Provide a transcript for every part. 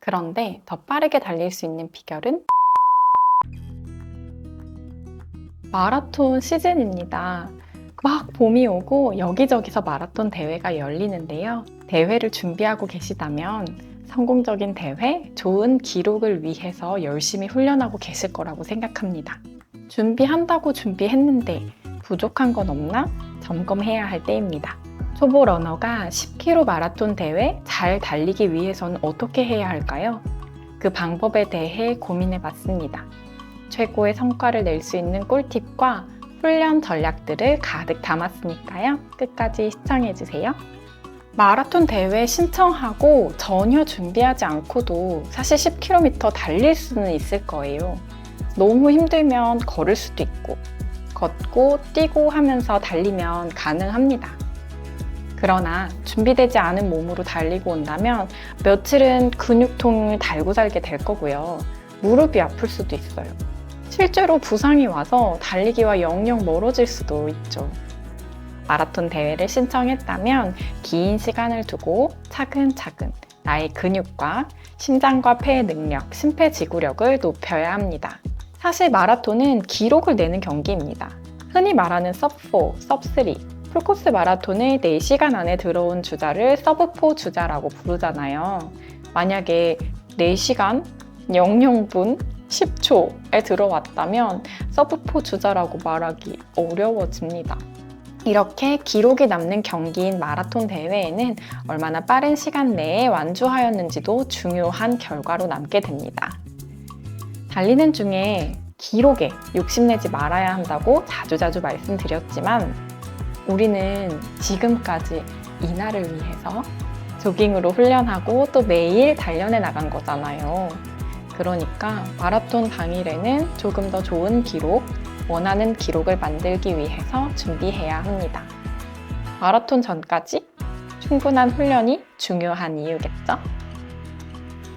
그런데 더 빠르게 달릴 수 있는 비결은 마라톤 시즌입니다. 막 봄이 오고 여기저기서 마라톤 대회가 열리는데요. 대회를 준비하고 계시다면 성공적인 대회, 좋은 기록을 위해서 열심히 훈련하고 계실 거라고 생각합니다. 준비한다고 준비했는데 부족한 건 없나? 점검해야 할 때입니다. 초보 러너가 10km 마라톤 대회 잘 달리기 위해서는 어떻게 해야 할까요? 그 방법에 대해 고민해 봤습니다. 최고의 성과를 낼 수 있는 꿀팁과 훈련 전략들을 가득 담았으니까요. 끝까지 시청해주세요. 마라톤 대회 신청하고 전혀 준비하지 않고도 사실 10km 달릴 수는 있을 거예요. 너무 힘들면 걸을 수도 있고, 걷고 뛰고 하면서 달리면 가능합니다. 그러나 준비되지 않은 몸으로 달리고 온다면 며칠은 근육통을 달고 살게 될 거고요. 무릎이 아플 수도 있어요. 실제로 부상이 와서 달리기와 영영 멀어질 수도 있죠. 마라톤 대회를 신청했다면 긴 시간을 두고 차근차근 나의 근육과 심장과 폐의 능력, 심폐지구력을 높여야 합니다. 사실 마라톤은 기록을 내는 경기입니다. 흔히 말하는 서브4, 서브3, 풀코스 마라톤의 4시간 안에 들어온 주자를 서브4 주자라고 부르잖아요. 만약에 4시간 00분 10초에 들어왔다면 서브4 주자라고 말하기 어려워집니다. 이렇게 기록이 남는 경기인 마라톤 대회에는 얼마나 빠른 시간 내에 완주하였는지도 중요한 결과로 남게 됩니다. 달리는 중에 기록에 욕심내지 말아야 한다고 자주자주 말씀드렸지만 우리는 지금까지 이날을 위해서 조깅으로 훈련하고 또 매일 단련해 나간 거잖아요. 그러니까 마라톤 당일에는 조금 더 좋은 기록, 원하는 기록을 만들기 위해서 준비해야 합니다. 마라톤 전까지 충분한 훈련이 중요한 이유겠죠?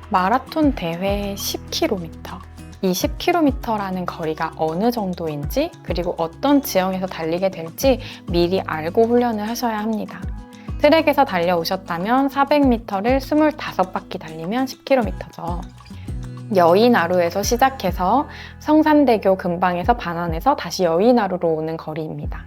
마라톤 대회 10km. 이 10km라는 거리가 어느 정도인지 그리고 어떤 지형에서 달리게 될지 미리 알고 훈련을 하셔야 합니다. 트랙에서 달려오셨다면 400m를 25바퀴 달리면 10km죠. 여의나루에서 시작해서 성산대교 근방에서 반환해서 다시 여의나루로 오는 거리입니다.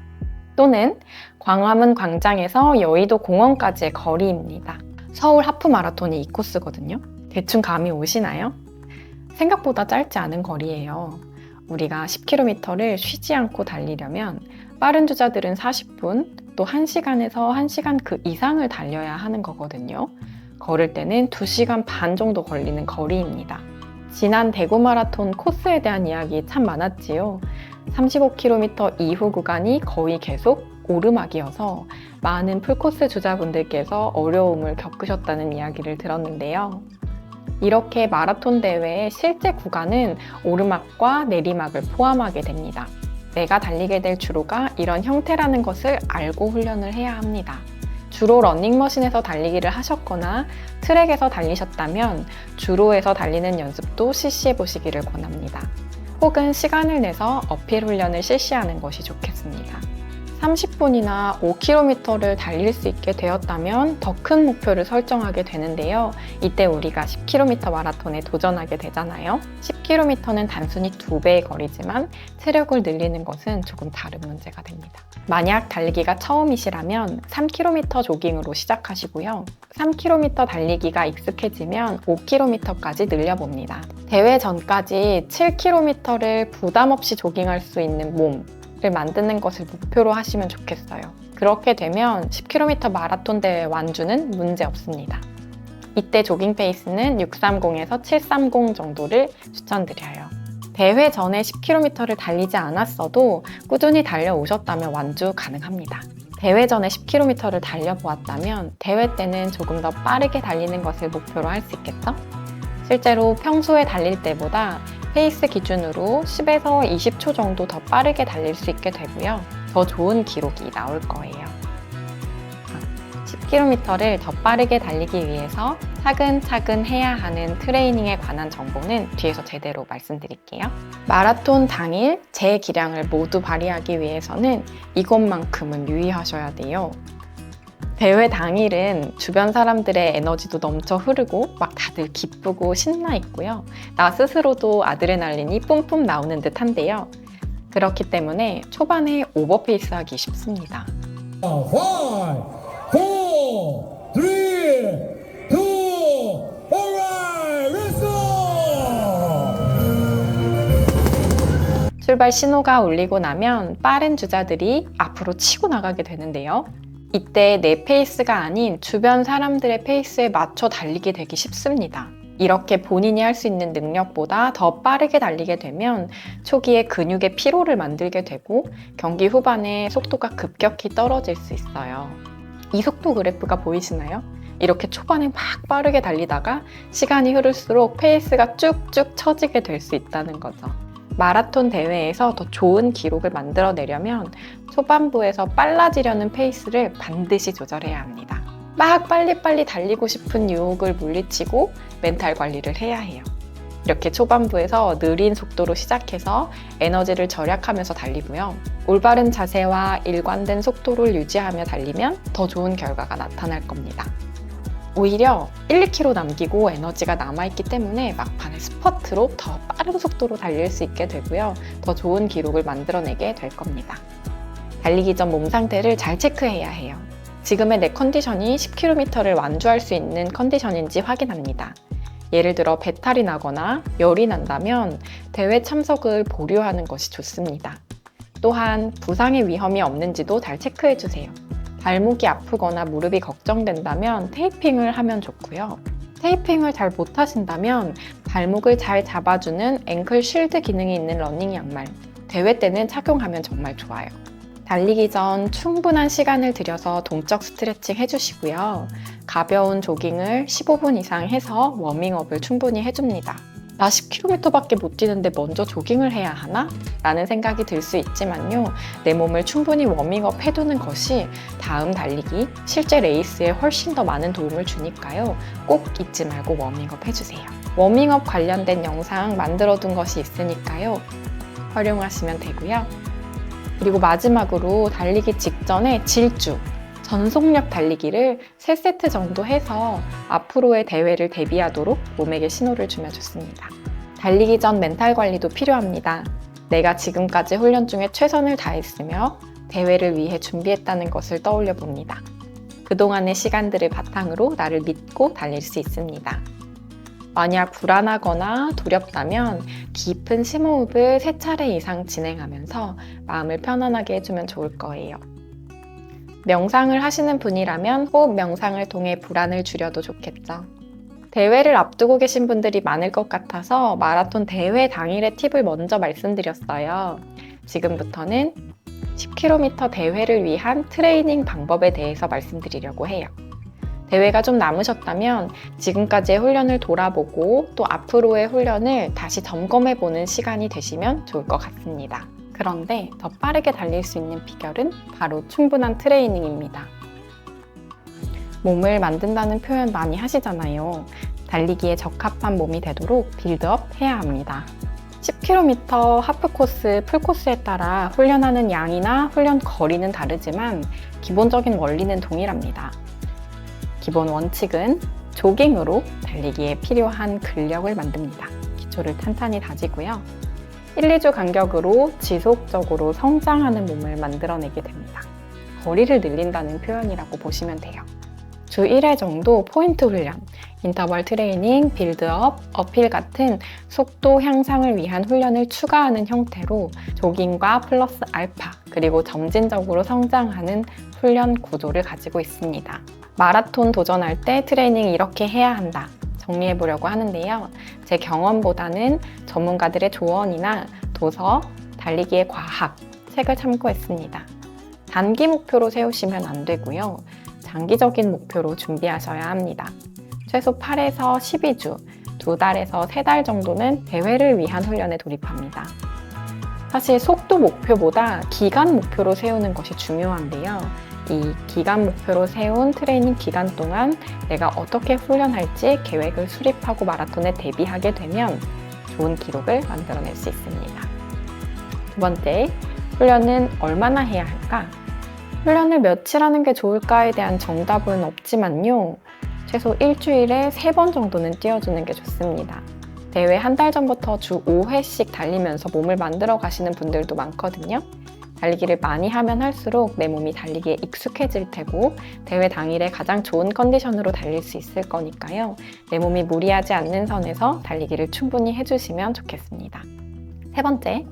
또는 광화문 광장에서 여의도 공원까지의 거리입니다. 서울 하프마라톤이 이 코스거든요. 대충 감이 오시나요? 생각보다 짧지 않은 거리예요. 우리가 10km를 쉬지 않고 달리려면 빠른 주자들은 40분, 또 1시간에서 1시간 그 이상을 달려야 하는 거거든요. 걸을 때는 2시간 반 정도 걸리는 거리입니다. 지난 대구 마라톤 코스에 대한 이야기 참 많았지요. 35km 이후 구간이 거의 계속 오르막이어서 많은 풀코스 주자분들께서 어려움을 겪으셨다는 이야기를 들었는데요. 이렇게 마라톤 대회의 실제 구간은 오르막과 내리막을 포함하게 됩니다. 내가 달리게 될 주로가 이런 형태라는 것을 알고 훈련을 해야 합니다. 주로 러닝머신에서 달리기를 하셨거나 트랙에서 달리셨다면 주로에서 달리는 연습도 실시해 보시기를 권합니다. 혹은 시간을 내서 어필 훈련을 실시하는 것이 좋겠습니다. 30분이나 5km를 달릴 수 있게 되었다면 더 큰 목표를 설정하게 되는데요. 이때 우리가 10km 마라톤에 도전하게 되잖아요. 10km는 단순히 2배의 거리지만 체력을 늘리는 것은 조금 다른 문제가 됩니다. 만약 달리기가 처음이시라면 3km 조깅으로 시작하시고요. 3km 달리기가 익숙해지면 5km까지 늘려봅니다. 대회 전까지 7km를 부담 없이 조깅할 수 있는 몸을 만드는 것을 목표로 하시면 좋겠어요. 그렇게 되면 10km 마라톤 대회 완주는 문제 없습니다. 이때 조깅 페이스는 630에서 730 정도를 추천드려요. 대회 전에 10km를 달리지 않았어도 꾸준히 달려오셨다면 완주 가능합니다. 대회 전에 10km를 달려보았다면 대회 때는 조금 더 빠르게 달리는 것을 목표로 할 수 있겠죠? 실제로 평소에 달릴 때보다 페이스 기준으로 10에서 20초 정도 더 빠르게 달릴 수 있게 되고요. 더 좋은 기록이 나올 거예요. 10km를 더 빠르게 달리기 위해서 차근차근 해야 하는 트레이닝에 관한 정보는 뒤에서 제대로 말씀드릴게요. 마라톤 당일 제 기량을 모두 발휘하기 위해서는 이것만큼은 유의하셔야 돼요. 대회 당일은 주변 사람들의 에너지도 넘쳐 흐르고 막 다들 기쁘고 신나 있고요. 나 스스로도 아드레날린이 뿜뿜 나오는 듯한데요. 그렇기 때문에 초반에 오버페이스 하기 쉽습니다. 5, 4, 3, 2, alright, let's go! 출발 신호가 울리고 나면 빠른 주자들이 앞으로 치고 나가게 되는데요. 이때 내 페이스가 아닌 주변 사람들의 페이스에 맞춰 달리게 되기 쉽습니다. 이렇게 본인이 할 수 있는 능력보다 더 빠르게 달리게 되면 초기에 근육의 피로를 만들게 되고 경기 후반에 속도가 급격히 떨어질 수 있어요. 이 속도 그래프가 보이시나요? 이렇게 초반에 막 빠르게 달리다가 시간이 흐를수록 페이스가 쭉쭉 처지게 될 수 있다는 거죠. 마라톤 대회에서 더 좋은 기록을 만들어내려면 초반부에서 빨라지려는 페이스를 반드시 조절해야 합니다. 막 빨리빨리 달리고 싶은 유혹을 물리치고 멘탈 관리를 해야 해요. 이렇게 초반부에서 느린 속도로 시작해서 에너지를 절약하면서 달리고요. 올바른 자세와 일관된 속도를 유지하며 달리면 더 좋은 결과가 나타날 겁니다. 오히려 1, 2km 남기고 에너지가 남아있기 때문에 막판에 스퍼트로 더 빠른 속도로 달릴 수 있게 되고요. 더 좋은 기록을 만들어내게 될 겁니다. 달리기 전 몸 상태를 잘 체크해야 해요. 지금의 내 컨디션이 10km를 완주할 수 있는 컨디션인지 확인합니다. 예를 들어 배탈이 나거나 열이 난다면 대회 참석을 보류하는 것이 좋습니다. 또한 부상의 위험이 없는지도 잘 체크해주세요. 발목이 아프거나 무릎이 걱정된다면 테이핑을 하면 좋고요. 테이핑을 잘 못하신다면 발목을 잘 잡아주는 앵클 쉴드 기능이 있는 러닝 양말, 대회 때는 착용하면 정말 좋아요. 달리기 전 충분한 시간을 들여서 동적 스트레칭 해주시고요. 가벼운 조깅을 15분 이상 해서 워밍업을 충분히 해줍니다. 나 10km밖에 못 뛰는데 먼저 조깅을 해야 하나? 라는 생각이 들 수 있지만요. 내 몸을 충분히 워밍업 해두는 것이 다음 달리기, 실제 레이스에 훨씬 더 많은 도움을 주니까요. 꼭 잊지 말고 워밍업 해주세요. 워밍업 관련된 영상 만들어둔 것이 있으니까요. 활용하시면 되고요. 그리고 마지막으로 달리기 직전에 질주, 전속력 달리기를 3세트 정도 해서 앞으로의 대회를 대비하도록 몸에게 신호를 주면 좋습니다. 달리기 전 멘탈 관리도 필요합니다. 내가 지금까지 훈련 중에 최선을 다했으며 대회를 위해 준비했다는 것을 떠올려 봅니다. 그동안의 시간들을 바탕으로 나를 믿고 달릴 수 있습니다. 만약 불안하거나 두렵다면 깊은 심호흡을 3차례 이상 진행하면서 마음을 편안하게 해주면 좋을 거예요. 명상을 하시는 분이라면 호흡 명상을 통해 불안을 줄여도 좋겠죠. 대회를 앞두고 계신 분들이 많을 것 같아서 마라톤 대회 당일의 팁을 먼저 말씀드렸어요. 지금부터는 10km 대회를 위한 트레이닝 방법에 대해서 말씀드리려고 해요. 대회가 좀 남으셨다면 지금까지의 훈련을 돌아보고 또 앞으로의 훈련을 다시 점검해보는 시간이 되시면 좋을 것 같습니다. 그런데 더 빠르게 달릴 수 있는 비결은 바로 충분한 트레이닝입니다. 몸을 만든다는 표현 많이 하시잖아요. 달리기에 적합한 몸이 되도록 빌드업 해야 합니다. 10km 하프코스, 풀코스에 따라 훈련하는 양이나 훈련 거리는 다르지만 기본적인 원리는 동일합니다. 기본 원칙은 조깅으로 달리기에 필요한 근력을 만듭니다. 기초를 탄탄히 다지고요. 1, 2주 간격으로 지속적으로 성장하는 몸을 만들어내게 됩니다. 거리를 늘린다는 표현이라고 보시면 돼요. 주 1회 정도 포인트 훈련, 인터벌 트레이닝, 빌드업, 어필 같은 속도 향상을 위한 훈련을 추가하는 형태로 조깅과 플러스 알파, 그리고 점진적으로 성장하는 훈련 구조를 가지고 있습니다. 마라톤 도전할 때 트레이닝 이렇게 해야 한다. 정리해 보려고 하는데요. 제 경험보다는 전문가들의 조언이나 도서, 달리기의 과학, 책을 참고했습니다. 단기 목표로 세우시면 안 되고요. 장기적인 목표로 준비하셔야 합니다. 최소 8에서 12주, 2달에서 3달 정도는 대회를 위한 훈련에 돌입합니다. 사실 속도 목표보다 기간 목표로 세우는 것이 중요한데요. 이 기간 목표로 세운 트레이닝 기간 동안 내가 어떻게 훈련할지 계획을 수립하고 마라톤에 대비하게 되면 좋은 기록을 만들어낼 수 있습니다. 두 번째, 훈련은 얼마나 해야 할까? 훈련을 며칠 하는 게 좋을까에 대한 정답은 없지만요. 최소 일주일에 3번 정도는 뛰어주는 게 좋습니다. 대회 한 달 전부터 주 5회씩 달리면서 몸을 만들어 가시는 분들도 많거든요. 달리기를 많이 하면 할수록 내 몸이 달리기에 익숙해질 테고 대회 당일에 가장 좋은 컨디션으로 달릴 수 있을 거니까요. 내 몸이 무리하지 않는 선에서 달리기를 충분히 해주시면 좋겠습니다. 3번째,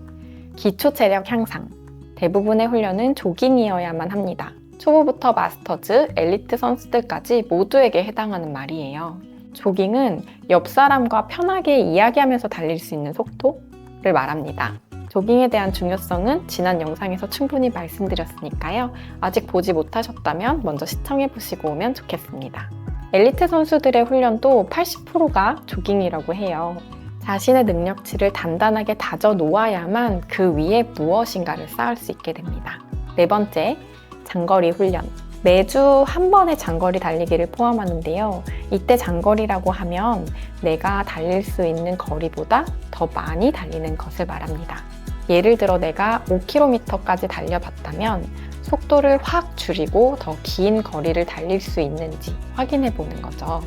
기초 체력 향상. 대부분의 훈련은 조깅이어야만 합니다. 초보부터 마스터즈, 엘리트 선수들까지 모두에게 해당하는 말이에요. 조깅은 옆 사람과 편하게 이야기하면서 달릴 수 있는 속도를 말합니다. 조깅에 대한 중요성은 지난 영상에서 충분히 말씀드렸으니까요. 아직 보지 못하셨다면 먼저 시청해보시고 오면 좋겠습니다. 엘리트 선수들의 훈련도 80%가 조깅이라고 해요. 자신의 능력치를 단단하게 다져 놓아야만 그 위에 무엇인가를 쌓을 수 있게 됩니다. 4번째, 장거리 훈련. 매주 한 번의 장거리 달리기를 포함하는데요. 이때 장거리라고 하면 내가 달릴 수 있는 거리보다 더 많이 달리는 것을 말합니다. 예를 들어 내가 5km까지 달려봤다면 속도를 확 줄이고 더 긴 거리를 달릴 수 있는지 확인해 보는 거죠.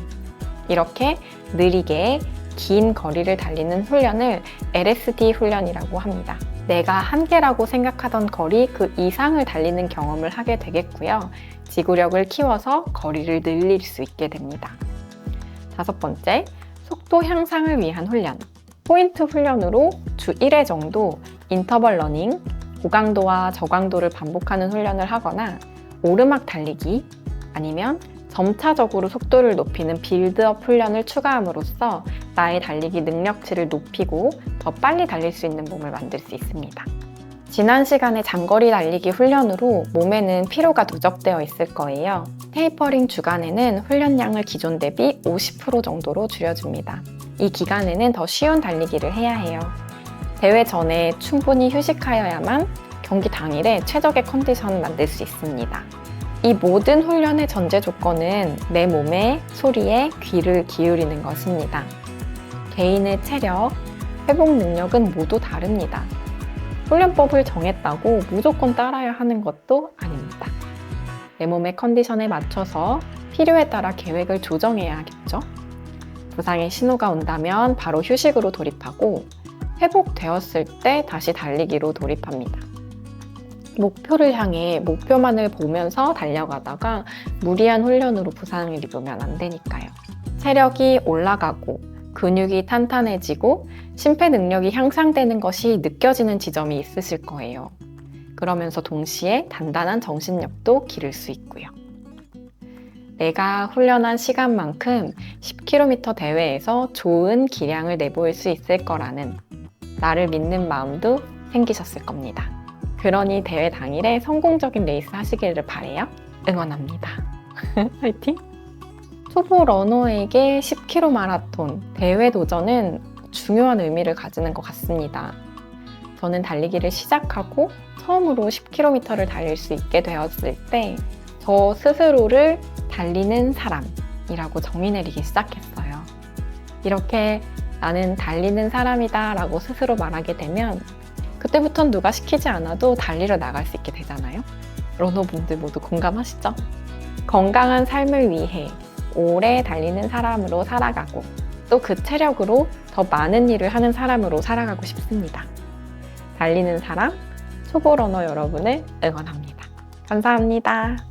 이렇게 느리게 긴 거리를 달리는 훈련을 LSD 훈련이라고 합니다. 내가 한계라고 생각하던 거리 그 이상을 달리는 경험을 하게 되겠고요. 지구력을 키워서 거리를 늘릴 수 있게 됩니다. 5번째, 속도 향상을 위한 훈련. 포인트 훈련으로 주 1회 정도 인터벌 러닝, 고강도와 저강도를 반복하는 훈련을 하거나 오르막 달리기 아니면 점차적으로 속도를 높이는 빌드업 훈련을 추가함으로써 나의 달리기 능력치를 높이고 더 빨리 달릴 수 있는 몸을 만들 수 있습니다. 지난 시간의 장거리 달리기 훈련으로 몸에는 피로가 누적되어 있을 거예요. 테이퍼링 주간에는 훈련량을 기존 대비 50% 정도로 줄여줍니다. 이 기간에는 더 쉬운 달리기를 해야 해요. 대회 전에 충분히 휴식하여야만 경기 당일에 최적의 컨디션을 만들 수 있습니다. 이 모든 훈련의 전제 조건은 내 몸의 소리에 귀를 기울이는 것입니다. 개인의 체력, 회복 능력은 모두 다릅니다. 훈련법을 정했다고 무조건 따라야 하는 것도 아닙니다. 내 몸의 컨디션에 맞춰서 필요에 따라 계획을 조정해야겠죠. 부상의 신호가 온다면 바로 휴식으로 돌입하고 회복되었을 때 다시 달리기로 돌입합니다. 목표를 향해 목표만을 보면서 달려가다가 무리한 훈련으로 부상을 입으면 안 되니까요. 체력이 올라가고 근육이 탄탄해지고 심폐 능력이 향상되는 것이 느껴지는 지점이 있으실 거예요. 그러면서 동시에 단단한 정신력도 기를 수 있고요. 내가 훈련한 시간만큼 10km 대회에서 좋은 기량을 내보일 수 있을 거라는 나를 믿는 마음도 생기셨을 겁니다. 그러니 대회 당일에 성공적인 레이스 하시기를 바라요. 응원합니다. 화이팅! 초보 러너에게 10km 마라톤 대회 도전은 중요한 의미를 가지는 것 같습니다. 저는 달리기를 시작하고 처음으로 10km를 달릴 수 있게 되었을 때 저 스스로를 달리는 사람이라고 정의 내리기 시작했어요. 이렇게 나는 달리는 사람이다 라고 스스로 말하게 되면 그때부터는 누가 시키지 않아도 달리러 나갈 수 있게 되잖아요. 러너분들 모두 공감하시죠? 건강한 삶을 위해 오래 달리는 사람으로 살아가고 또 그 체력으로 더 많은 일을 하는 사람으로 살아가고 싶습니다. 달리는 사람, 초보 러너 여러분을 응원합니다. 감사합니다.